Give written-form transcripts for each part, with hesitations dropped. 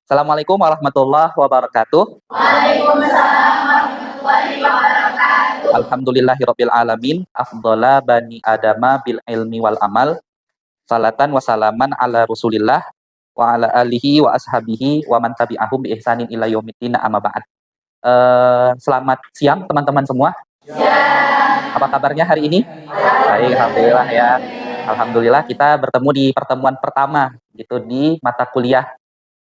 Assalamualaikum warahmatullahi wabarakatuh. Waalaikumsalam warahmatullahi wabarakatuh. Alhamdulillahirabbil alamin. Afdhala bani adama bil ilmi wal amal. Salatan wa salaman ala Rasulillah wa ala alihi wa ashabihi wa man tabi'ahum bi ihsanin ila yaumiddin amma ba'd. Selamat siang teman-teman semua. Apa kabarnya hari ini? Baik, alhamdulillah ya. Alhamdulillah kita bertemu di pertemuan pertama gitu di mata kuliah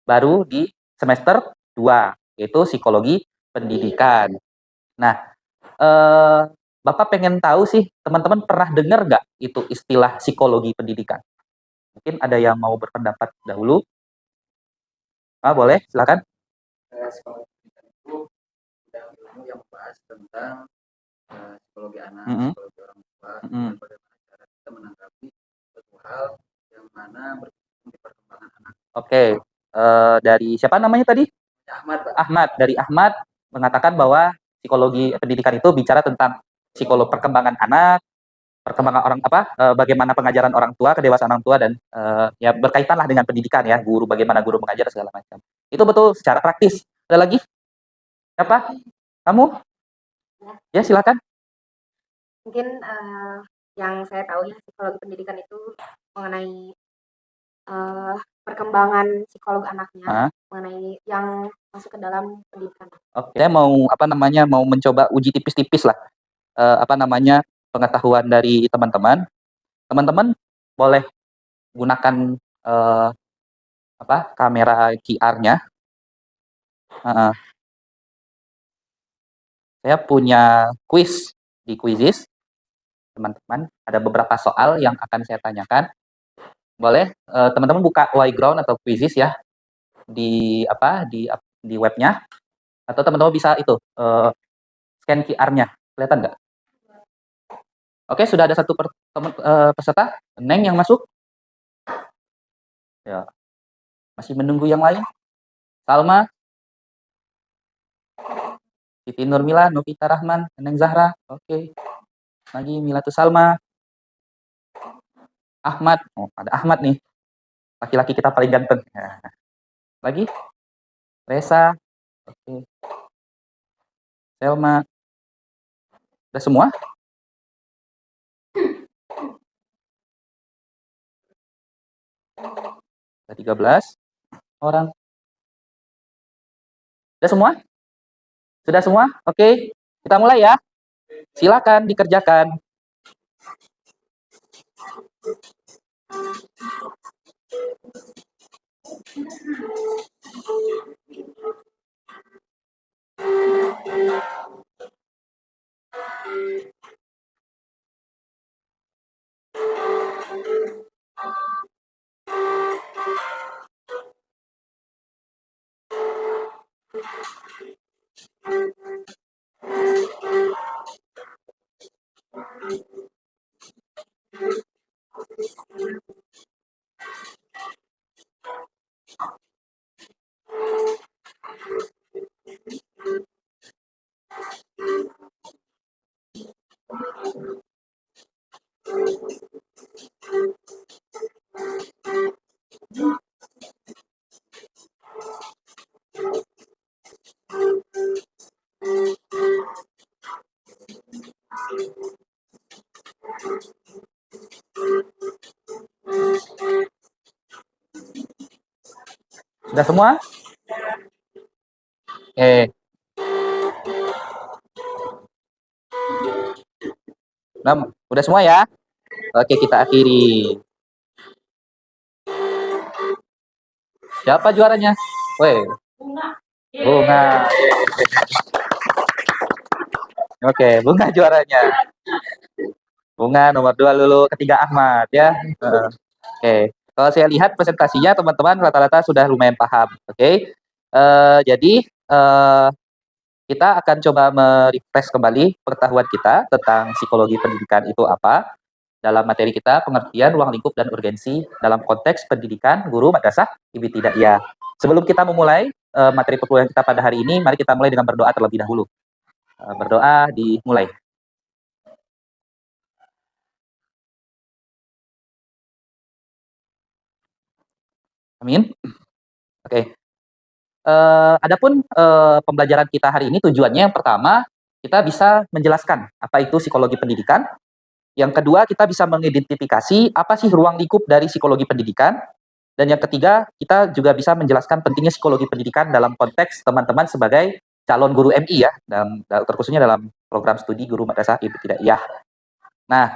baru di semester 2 yaitu psikologi pendidikan. Nah, eh, Bapak pengen tahu sih, teman-teman pernah dengar nggak itu istilah psikologi pendidikan? Mungkin ada yang mau berpendapat dahulu. Boleh, silakan. Psikologi pendidikan itu bidang ilmu yang membahas tentang psikologi anak, psikologi orang tua, dan bagaimana cara kita menanggapi suatu hal yang mana berkaitan di perkembangan anak. Oke, dari siapa namanya tadi? Ahmad, Pak. Ahmad, dari Ahmad mengatakan bahwa psikologi pendidikan itu bicara tentang psikologi perkembangan anak, perkembangan orang bagaimana pengajaran orang tua, kedewasaan orang tua, dan ya berkaitan lah dengan pendidikan ya, guru, bagaimana guru mengajar segala macam. Itu betul secara praktis. Ada lagi? Siapa? Kamu? Ya, silakan. Mungkin yang saya tahu ya, psikologi pendidikan itu mengenai perkembangan psikolog anaknya, mengenai yang masuk ke dalam pendidikan. Oke, saya mau mencoba uji tipis-tipis lah pengetahuan dari teman-teman. Teman-teman boleh gunakan kamera QR-nya. Saya punya quiz di Quizizz, teman-teman. Ada beberapa soal yang akan saya tanyakan. Boleh teman-teman buka Yground atau Quizizz ya di webnya, atau teman-teman bisa itu scan QR-nya. Kelihatan nggak? Oke, sudah ada satu peserta, Neng, yang masuk. Ya, masih menunggu yang lain. Salma, Siti Nurmila, Novita Rahman, Neng Zahra. Oke. Lagi Milatu Salma. Ahmad. Oh, ada Ahmad nih. Laki-laki kita paling ganteng. Ya. Lagi? Resa. Oke. Selma. Udah semua? Ada 13 orang. Udah semua? Sudah semua? Oke. Kita mulai ya. Silakan dikerjakan. Sudah semua? Udah semua ya? Oke, kita akhiri. Siapa juaranya? Bunga. Oke, Bunga juaranya. Bunga nomor 2 lulu, ketiga Ahmad ya. Oke. Kalau saya lihat presentasinya teman-teman rata-rata sudah lumayan paham. Oke. Jadi kita akan coba merefresh kembali pengetahuan kita tentang psikologi pendidikan itu apa. Dalam materi kita, pengertian ruang lingkup dan urgensi dalam konteks pendidikan guru madrasah ibtidaiyah. Sebelum kita memulai materi perkuliahan kita pada hari ini, mari kita mulai dengan berdoa terlebih dahulu. Berdoa dimulai. Amin. Oke. Adapun pembelajaran kita hari ini tujuannya yang pertama, kita bisa menjelaskan apa itu psikologi pendidikan. Yang kedua, kita bisa mengidentifikasi apa sih ruang lingkup dari psikologi pendidikan. Dan yang ketiga, kita juga bisa menjelaskan pentingnya psikologi pendidikan dalam konteks teman-teman sebagai calon guru MI ya, terkhususnya dalam program studi guru madrasah ibtidaiyah. Nah,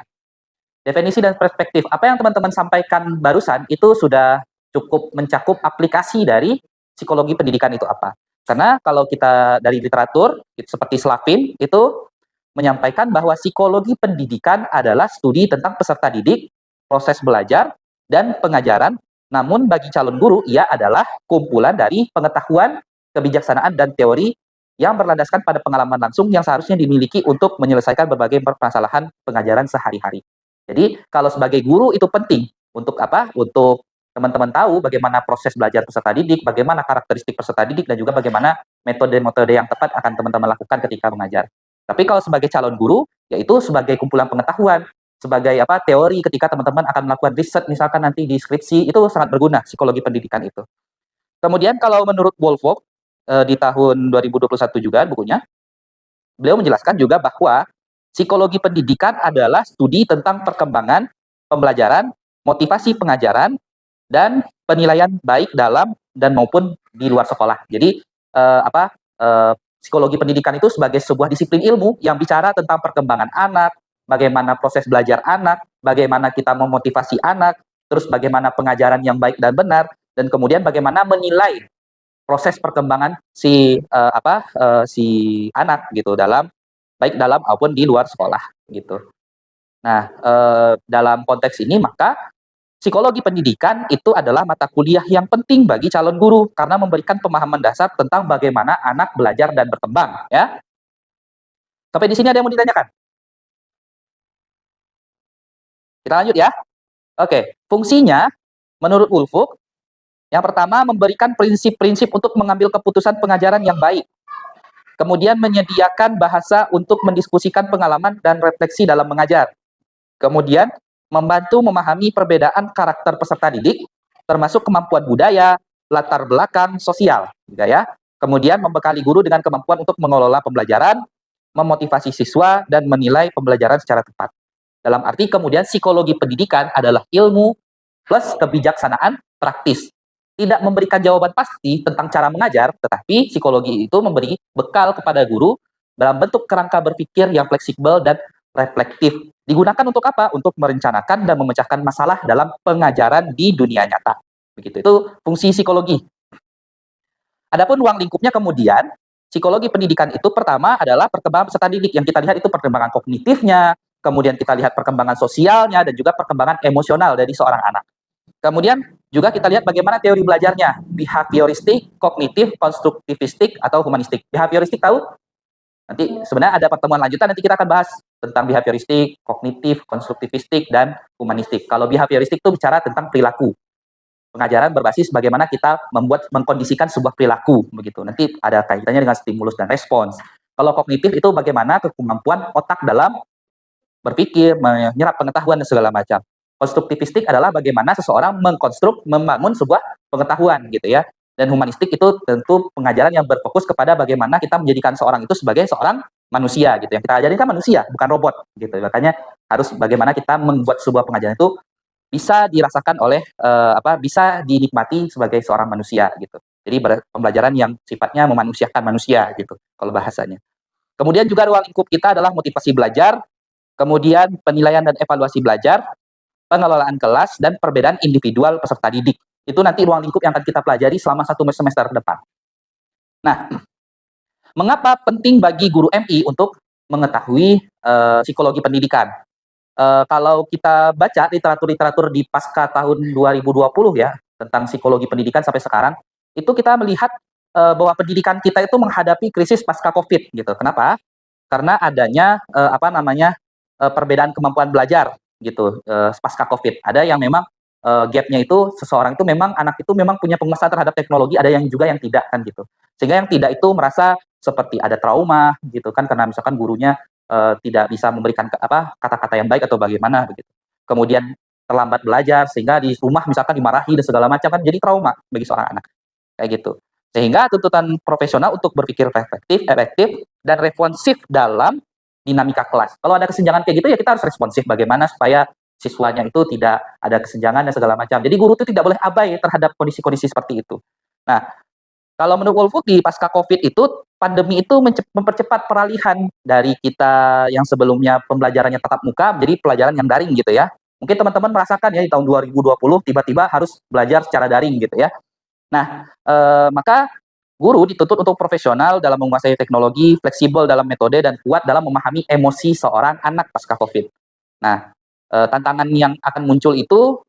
definisi dan perspektif apa yang teman-teman sampaikan barusan itu sudah cukup mencakup aplikasi dari psikologi pendidikan itu apa. Karena kalau kita dari literatur, seperti Slavin, itu menyampaikan bahwa psikologi pendidikan adalah studi tentang peserta didik, proses belajar, dan pengajaran. Namun bagi calon guru, ia adalah kumpulan dari pengetahuan, kebijaksanaan, dan teori yang berlandaskan pada pengalaman langsung yang seharusnya dimiliki untuk menyelesaikan berbagai permasalahan pengajaran sehari-hari. Jadi kalau sebagai guru itu penting untuk apa? Untuk teman-teman tahu bagaimana proses belajar peserta didik, bagaimana karakteristik peserta didik, dan juga bagaimana metode-metode yang tepat akan teman-teman lakukan ketika mengajar. Tapi kalau sebagai calon guru, yaitu sebagai kumpulan pengetahuan, sebagai apa teori ketika teman-teman akan melakukan riset misalkan nanti di skripsi, itu sangat berguna psikologi pendidikan itu. Kemudian kalau menurut Woolfolk di tahun 2021 juga bukunya, beliau menjelaskan juga bahwa psikologi pendidikan adalah studi tentang perkembangan pembelajaran, motivasi pengajaran, dan penilaian baik dalam dan maupun di luar sekolah. Jadi psikologi pendidikan itu sebagai sebuah disiplin ilmu yang bicara tentang perkembangan anak, bagaimana proses belajar anak, bagaimana kita memotivasi anak, terus bagaimana pengajaran yang baik dan benar, dan kemudian bagaimana menilai proses perkembangan si anak gitu baik dalam maupun di luar sekolah gitu. Nah, dalam konteks ini maka psikologi pendidikan itu adalah mata kuliah yang penting bagi calon guru karena memberikan pemahaman dasar tentang bagaimana anak belajar dan berkembang ya. Sampai di sini ada yang mau ditanyakan? Kita lanjut ya. Oke, fungsinya menurut Woolfolk yang pertama memberikan prinsip-prinsip untuk mengambil keputusan pengajaran yang baik. Kemudian menyediakan bahasa untuk mendiskusikan pengalaman dan refleksi dalam mengajar. Kemudian membantu memahami perbedaan karakter peserta didik, termasuk kemampuan budaya, latar belakang sosial, gitu ya. Kemudian membekali guru dengan kemampuan untuk mengelola pembelajaran, memotivasi siswa, dan menilai pembelajaran secara tepat. Dalam arti kemudian psikologi pendidikan adalah ilmu plus kebijaksanaan praktis. Tidak memberikan jawaban pasti tentang cara mengajar, tetapi psikologi itu memberi bekal kepada guru dalam bentuk kerangka berpikir yang fleksibel dan reflektif. Digunakan untuk apa? Untuk merencanakan dan memecahkan masalah dalam pengajaran di dunia nyata. Begitu. Itu fungsi psikologi. Adapun ruang lingkupnya kemudian, psikologi pendidikan itu pertama adalah perkembangan peserta didik. Yang kita lihat itu perkembangan kognitifnya, kemudian kita lihat perkembangan sosialnya, dan juga perkembangan emosional dari seorang anak. Kemudian juga kita lihat bagaimana teori belajarnya, behavioristik, kognitif, konstruktivistik, atau humanistik. Behavioristik tahu? Nanti sebenarnya ada pertemuan lanjutan, nanti kita akan bahas tentang behavioristik, kognitif, konstruktivistik, dan humanistik. Kalau behavioristik itu bicara tentang perilaku. Pengajaran berbasis bagaimana kita mengkondisikan sebuah perilaku, begitu. Nanti ada kaitannya dengan stimulus dan respons. Kalau kognitif itu bagaimana kemampuan otak dalam berpikir, menyerap pengetahuan, dan segala macam. Konstruktivistik adalah bagaimana seseorang mengkonstruk, membangun sebuah pengetahuan gitu ya. Dan humanistik itu tentu pengajaran yang berfokus kepada bagaimana kita menjadikan seorang itu sebagai seorang manusia gitu. Yang kita ajarin kan manusia, bukan robot gitu. Makanya harus bagaimana kita membuat sebuah pengajaran itu bisa dirasakan oleh bisa dinikmati sebagai seorang manusia gitu. Jadi pembelajaran yang sifatnya memanusiakan manusia gitu kalau bahasanya. Kemudian juga ruang lingkup kita adalah motivasi belajar, kemudian penilaian dan evaluasi belajar, pengelolaan kelas, dan perbedaan individual peserta didik. Itu nanti ruang lingkup yang akan kita pelajari selama 1 semester ke depan. Nah, mengapa penting bagi guru MI untuk mengetahui psikologi pendidikan? Kalau kita baca literatur-literatur di pasca tahun 2020 ya, tentang psikologi pendidikan sampai sekarang, itu kita melihat bahwa pendidikan kita itu menghadapi krisis pasca COVID gitu. Kenapa? Karena adanya perbedaan kemampuan belajar gitu pasca COVID. Ada yang memang gap-nya itu seseorang itu memang anak itu memang punya penguasaan terhadap teknologi, ada yang juga yang tidak kan gitu. Sehingga yang tidak itu merasa seperti ada trauma gitu kan karena misalkan gurunya tidak bisa memberikan kata-kata yang baik atau bagaimana begitu. Kemudian terlambat belajar sehingga di rumah misalkan dimarahi dan segala macam kan jadi trauma bagi seorang anak. Kayak gitu. Sehingga tuntutan profesional untuk berpikir efektif, dan responsif dalam dinamika kelas. Kalau ada kesenjangan kayak gitu ya kita harus responsif bagaimana supaya siswanya itu tidak ada kesenjangan dan segala macam. Jadi guru itu tidak boleh abai terhadap kondisi-kondisi seperti itu. Nah, kalau menurut Wolfuk di pasca COVID itu, pandemi itu mempercepat peralihan dari kita yang sebelumnya pembelajarannya tatap muka menjadi pelajaran yang daring gitu ya. Mungkin teman-teman merasakan ya di tahun 2020 tiba-tiba harus belajar secara daring gitu ya. Nah, maka guru dituntut untuk profesional dalam menguasai teknologi, fleksibel dalam metode, dan kuat dalam memahami emosi seorang anak pasca COVID. Nah, tantangan yang akan muncul itu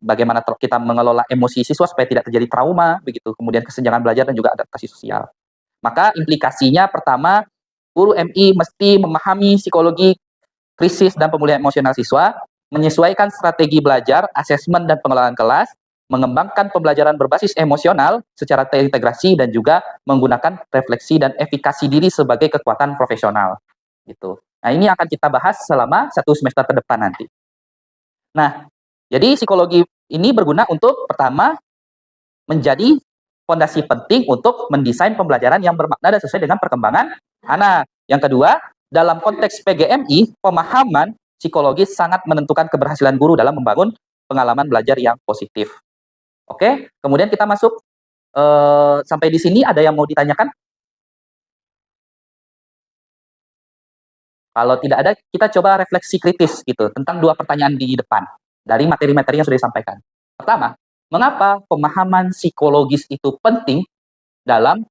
bagaimana kita mengelola emosi siswa supaya tidak terjadi trauma, begitu, kemudian kesenjangan belajar dan juga adaptasi sosial. Maka implikasinya pertama, guru MI mesti memahami psikologi krisis dan pemulihan emosional siswa, menyesuaikan strategi belajar, asesmen, dan pengelolaan kelas, mengembangkan pembelajaran berbasis emosional secara terintegrasi dan juga menggunakan refleksi dan efikasi diri sebagai kekuatan profesional. Gitu. Nah, ini akan kita bahas selama 1 semester ke depan nanti. Nah, jadi psikologi ini berguna untuk pertama menjadi fondasi penting untuk mendesain pembelajaran yang bermakna dan sesuai dengan perkembangan anak. Yang kedua, dalam konteks PGMI, pemahaman psikologis sangat menentukan keberhasilan guru dalam membangun pengalaman belajar yang positif. Oke, kemudian kita masuk sampai di sini ada yang mau ditanyakan? Kalau tidak ada, kita coba refleksi kritis gitu tentang 2 pertanyaan di depan dari materi-materi yang sudah disampaikan. Pertama, mengapa pemahaman psikologis itu penting dalam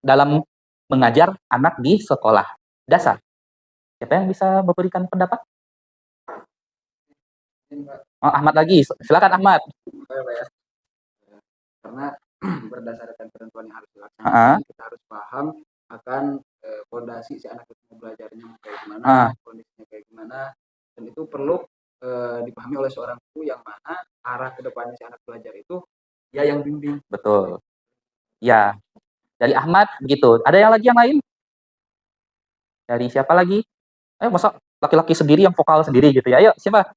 dalam mengajar anak di sekolah dasar? Siapa yang bisa memberikan pendapat? Oh, Ahmad lagi, silakan Ahmad. Karena berdasarkan ketentuan yang harus dilaksanakan, kita harus paham akan fondasi si anak itu belajarnya kayak gimana, kondisinya kayak gimana, dan itu perlu dipahami oleh seorang guru yang mana arah ke depannya si anak belajar itu dia yang bimbing. Betul. Ya, dari Ahmad begitu. Ada yang lain? Dari siapa lagi? Masa laki-laki sendiri yang vokal sendiri gitu ya? Ayo, siapa?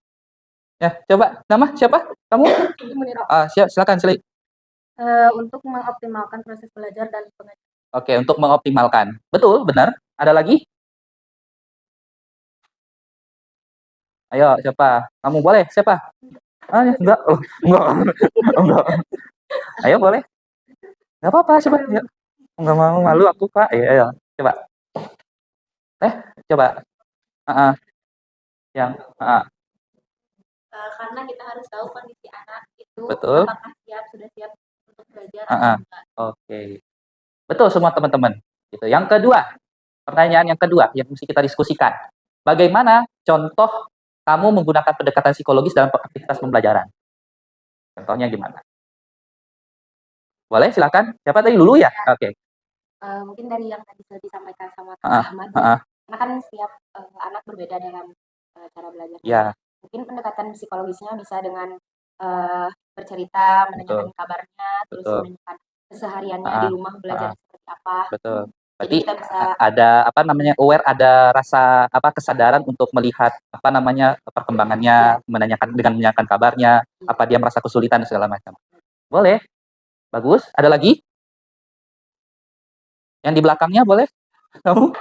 Ya, coba. Nama siapa? Kamu? Silakan, Seli. Untuk mengoptimalkan proses belajar dan pengajaran. Oke, untuk mengoptimalkan. Betul, benar. Ada lagi? Ayo, siapa? Kamu boleh? Siapa? Enggak. Oh, enggak. Ayo, boleh. Enggak apa-apa, coba. Ya. Enggak mau, malu aku, Pak. Ayo, coba. Coba. Karena kita harus tahu kondisi anak itu. Betul. Apakah sudah siap untuk belajar atau enggak. Oke. Betul semua teman-teman. Gitu. Yang kedua, pertanyaan yang kedua yang mesti kita diskusikan. Bagaimana contoh kamu menggunakan pendekatan psikologis dalam aktivitas pembelajaran? Contohnya gimana? Boleh, silakan. Siapa tadi? Lulu ya? Oke. Mungkin dari yang tadi sudah disampaikan sama Ahmad. Karena kan setiap anak berbeda dalam cara belajar. Ya. Mungkin pendekatan psikologisnya bisa dengan bercerita, menanyakan kabarnya, terus menanyakan kesehariannya di rumah belajar seperti apa. Betul. Jadi Berarti kita bisa ada aware, ada rasa kesadaran untuk melihat perkembangannya, menanyakan kabarnya, apa dia merasa kesulitan dan segala macam. Boleh. Bagus. Ada lagi? Yang di belakangnya boleh? Kamu?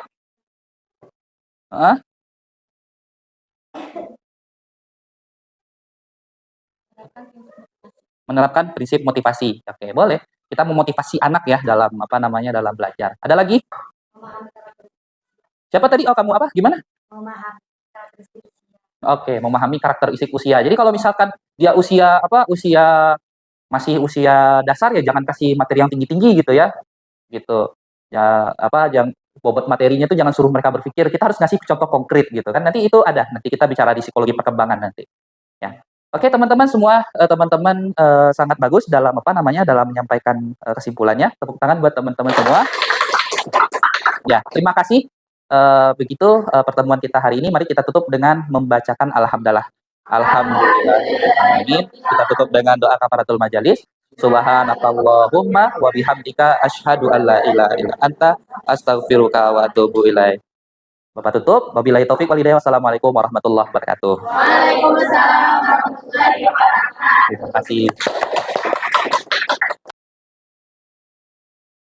Menerapkan prinsip motivasi. Oke, boleh. Kita memotivasi anak ya dalam dalam belajar. Ada lagi? Siapa tadi? Oh, kamu apa? Gimana? Memahami karakteristik usia. Oke, memahami karakteristik usia. Jadi kalau misalkan dia masih usia dasar ya jangan kasih materi yang tinggi-tinggi gitu ya. Gitu. Ya jangan bobot materinya itu jangan suruh mereka berpikir. Kita harus ngasih contoh konkret gitu kan. Nanti itu ada. Nanti kita bicara di psikologi perkembangan nanti. Ya. Oke, teman-teman semua, teman-teman sangat bagus dalam dalam menyampaikan kesimpulannya. Tepuk tangan buat teman-teman semua. Ya, terima kasih. Begitu pertemuan kita hari ini. Mari kita tutup dengan membacakan alhamdulillah. Alhamdulillah. Amin. Kita tutup dengan doa kafaratul majalis. Subhanakallahumma wa bihamdika asyhadu an la ilaha illa anta astaghfiruka wa atubu ilaik. Bapak tutup. Wabillahi taufik wal hidayah. Wassalamualaikum warahmatullahi wabarakatuh. Waalaikumsalam warahmatullahi wabarakatuh. Terima kasih.